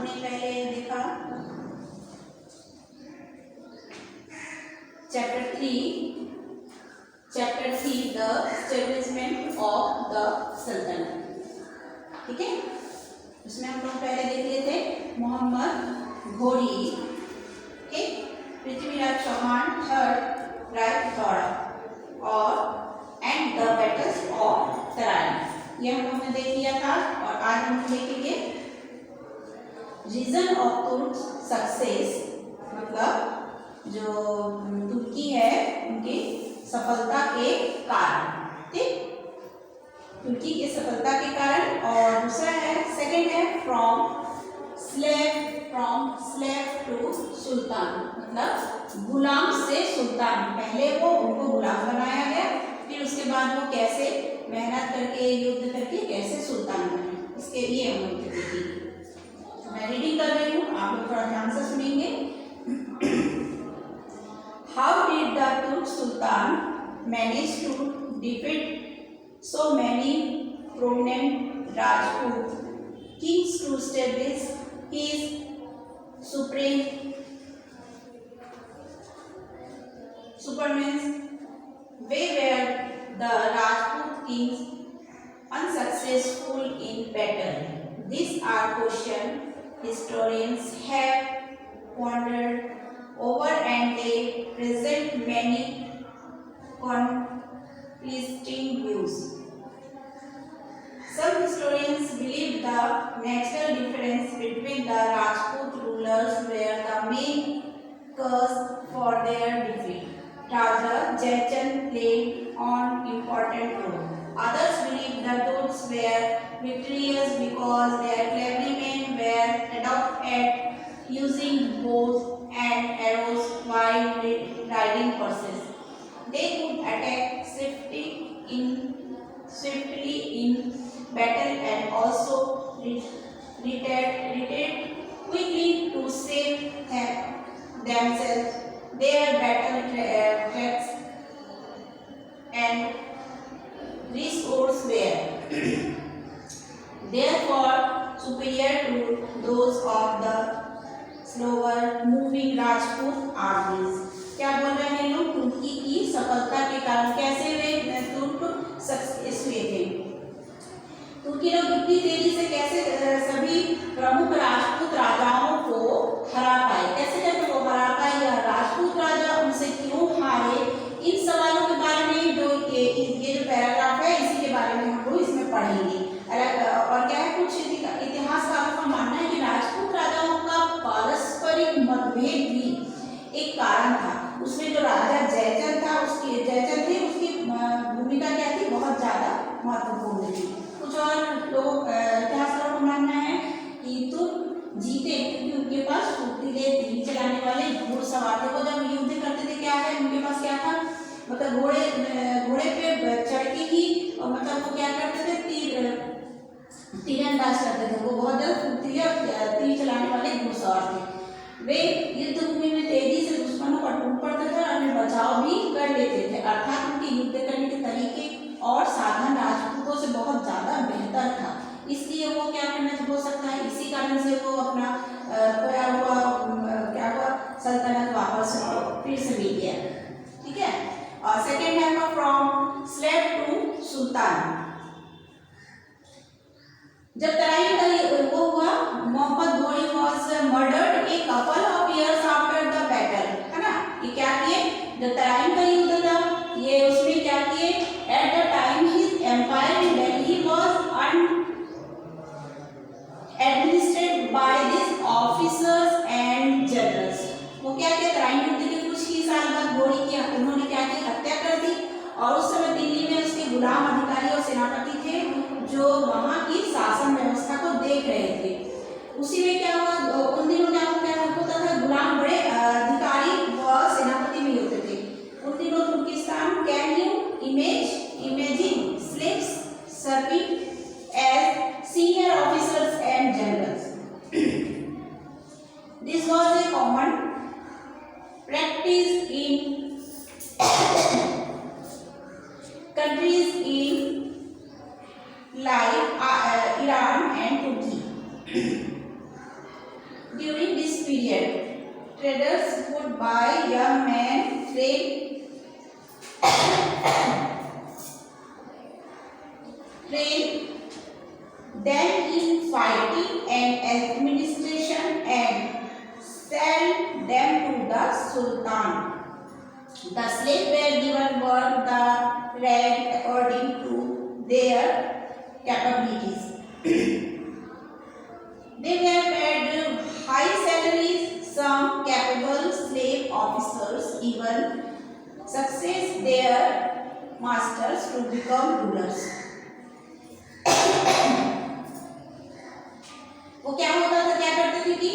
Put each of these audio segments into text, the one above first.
लोगों ने पहले देखा chapter 3 the establishment of the सल्तनत। ठीक है, उसमें हम लोग पहले देख लिए थे मोहम्मद घोरी, पृथ्वीराज चौहान थर्ड, राय पिथौरा और and the battles of Tarain, ये हम लोगों ने देख लिया था। और आज हम देखेंगे रीजन ऑफ तुर्क सक्सेस, मतलब जो तुर्की है उनकी सफलता के कारण। ठीक, तुर्की की सफलता के कारण। और दूसरा है, सेकंड है फ्रॉम स्लेव टू सुल्तान, मतलब गुलाम से सुल्तान। पहले वो उनको गुलाम बनाया गया, फिर उसके बाद वो कैसे मेहनत करके युद्ध करके कैसे सुल्तान बने, इसके लिए हम लोग देखेंगे। मैं रीडिंग कर रही हूँ, आप लोग थोड़ा ध्यान से सुनेंगे। How did the Turk sultan manage to defeat so many prominent Rajput kings to establish his supremacy? Why were the Rajput kings unsuccessful in battle? These are questions historians have pondered over, and they present many conflicting views. Some historians believe the natural difference between the Rajput rulers were the main cause for their defeat. Raja Jaychand played an important role. Others believe the Turks were victorious because their cavalrymen were adept at using bows and arrows while riding horses. They could attack swiftly in battle and also retreat quickly to save themselves. Their battle tracks and resources were therefore superior to those of the slower moving Rajput armies. क्या बोल रहे हैं लोग? तुर्की की सफलता के कारण कैसे वे तुर्क सक्सेस हुए थे। तुर्की लोग इतनी तेजी से कैसे सभी प्रमुख राजपूत राजाओं को हरा पाए, कैसे कैसे वो हरा पाए, यह राजपूत राजा उनसे क्यों हारे, इन सवालों के बारे में जो ये जो पैराग्राफ है इसी के बारे में हम लोग इसमें पढ़ेंगे। और क्या है, कुछ इतिहासकारों का मानना है कि राजपूत राजाओं का पारस्परिक मतभेद भी एक कारण था। उसमें जो राजा जयचंद था, उसकी भूमिका क्या थी, बहुत ज्यादा महत्वपूर्ण थी। कुछ और लोग इतिहासकारों का मानना है कि तुम जीते क्योंकि उनके पास फुर्तीले तीर चलाने वाले घुड़सवार थे। वो जब युद्ध करते थे क्या है, उनके पास क्या था, मतलब घोड़े पे चढ़ के ही, मतलब वो क्या करते थे, तीरंदाज करते थे। वो बहुत ज्यादा फुर्तीले और तीर चलाने वाले घुड़सवार थे। वे युद्ध भूमि में तेजी से दुश्मनों पर टूट पड़ते थे और उन्हें बचाव भी कर लेते थे, अर्थात उनके युद्ध करने के तरीके और साधन राजपूतों से बहुत ज्यादा बेहतर था। इसलिए वो क्या करना हो सकता है, इसी कारण से वो अपना खोया हुआ सल्तनत वापस फिर से मिल गया। ठीक है। और सेकेंड है फ्रॉम स्लेव टू सुल्तान। जब तराइन का वो हुआ, मोहम्मद घोरी was murdered a couple of years after the battle, है ना। ये क्या किए, जब तराइन का युद्ध था, ये उसमें क्या किए, at the time his empire in Delhi was administrated by this officers and generals. वो क्या किया, तराइन युद्ध के कुछ ही साल बाद घोरी की उन्होंने क्या की, हत्या कर दी। और उस समय दिल्ली में उसके गुलाम अधिकारी और सेनापति थे जो वहां की शासन व्यवस्था को देख रहे थे। उसी में क्या हुआ, उन दिनों क्या होता था, गुलाम बड़े अधिकारी व सेनापति में होते थे। उन दिनों Turkestan, can you imagine slaves serving as senior officers and generals. This was a common practice in countries in like Iran and Turkey. then in fighting and administration and sell them to the Sultan. The slaves were given work the rank according to their capabilities. They were paid high salaries. Some capable slave officers even success their masters to become rulers. वो क्या होता था, क्या करते थे कि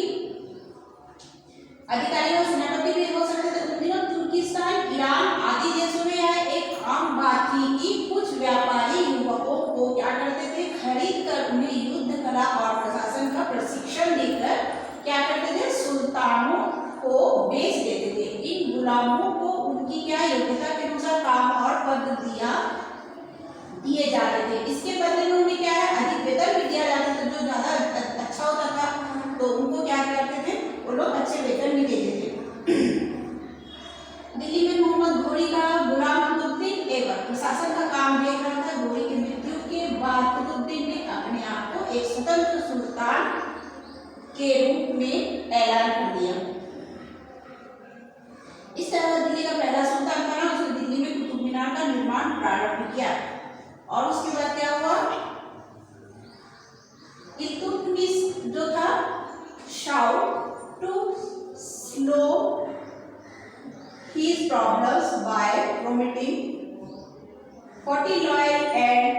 अधिकारी और सेनापति भी हो सकते थे। उन दिनों तुर्किस्तान, ईरान आदि देशों में यह एक आम बात थी कि कुछ व्यापारी युवकों को क्या करते थे, खरीद कर उन्हें युद्ध कला और प्रशासन का प्रशिक्षण देकर क्या करते थे, सुल्तानों को बेच देते थे। इन गुलामों को उनकी क्या योग्यता के अनुसार काम और पदवियां दिए जाते थे। इसके बदले में उन्हें क्या है, अधिक वेतन भी दिया जाता था। जो ज्यादा अच्छा होता था तो उनको क्या करते थे, वो लोग अच्छे वेतन भी देते थे। दिल्ली में मोहम्मद घोरी का गुलाम कुतुबुद्दीन एवं प्रशासन का काम देख रहा था। घोरी की मृत्यु के बाद कुतुबुद्दीन ने अपने आप को एक स्वतंत्र सुल्तान के रूप में ऐलान कर दिया। इस तरह दिल्ली का पहला सुल्तान बना। उसने दिल्ली में कुतुब मीनार का निर्माण प्रारंभ किया और उसके बाद क्या हुआ, इल्तुतमिश जो था sought to solve his problems by promoting 40 loyal and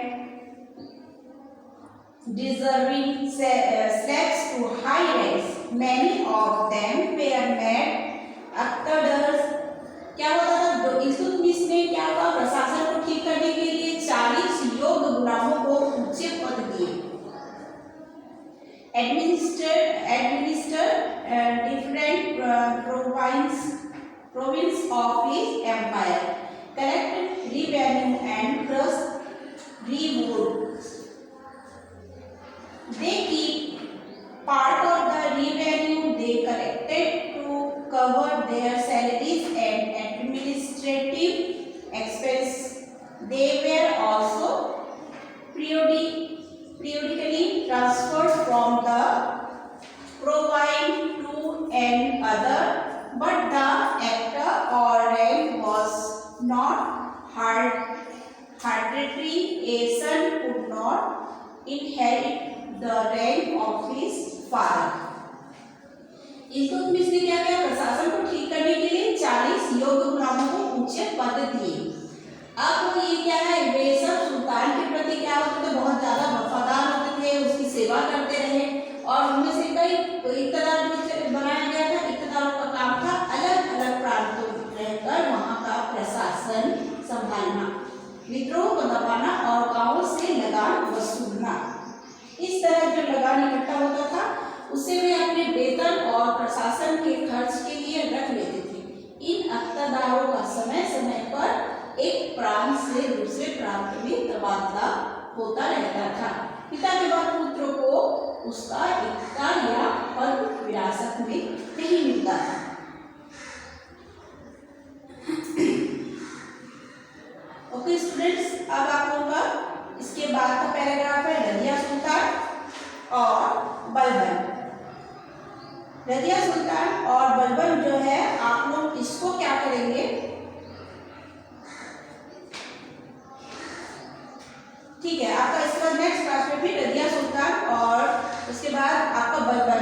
deserving slaves to high ranks. Many of them were made Aqtadars. क्या होता था, इल्तुतमिश ने क्या हुआ, प्रशासन को ठीक करने के लिए 40 योग्य गुलामों को ऊंचे पद दिए। administer different province of his empire, collect revenue and crush rewards. They keep part of the revenue they collected to cover their salaries and administrative expense. They were also periodically transferred from the province to another, but the actor or rank was not hereditary. A son could not inherit the rank of his father. Iltutmish ने क्या किया, प्रशासन को ठीक करने के लिए 40 योग्य गुलामों को ऊंचे पद दिए। अब ये क्या है, वे सब सुल्तान के प्रति क्या होते थे, बहुत ज्यादा वफादार होते थे, उसकी सेवा करते रहे और उनमें से कई इक़्तिदार जो बनाया गया था, इक़्तिदारों का काम था अलग अलग प्रांतों में रहकर वहां का प्रशासन संभालना, विद्रोह को दबाना और गांवों से लगान वसूलना। इस तरह जो लगान इकट्ठा होता था उसे वे अपने वेतन और प्रशासन के खर्च के लिए रख लेते थे। इन इक़्तिदारों का समय समय पर एक प्रांत से दूसरे प्रांत में तबादला होता रहता था। पिता के बाद पुत्र को उसका इक्ता या पद विरासत में नहीं मिलता था। ओके स्टूडेंट्स, अब आप लोगों का इसके बाद का पैराग्राफ है रज़िया सुल्तान और बलबन। रज़िया सुल्तान और बलबन जो है, आप लोग इसको क्या करेंगे, ठीक है, आपका इसके बाद नेक्स्ट क्लास में भी रज़िया सुल्तान और उसके बाद आपका बलबन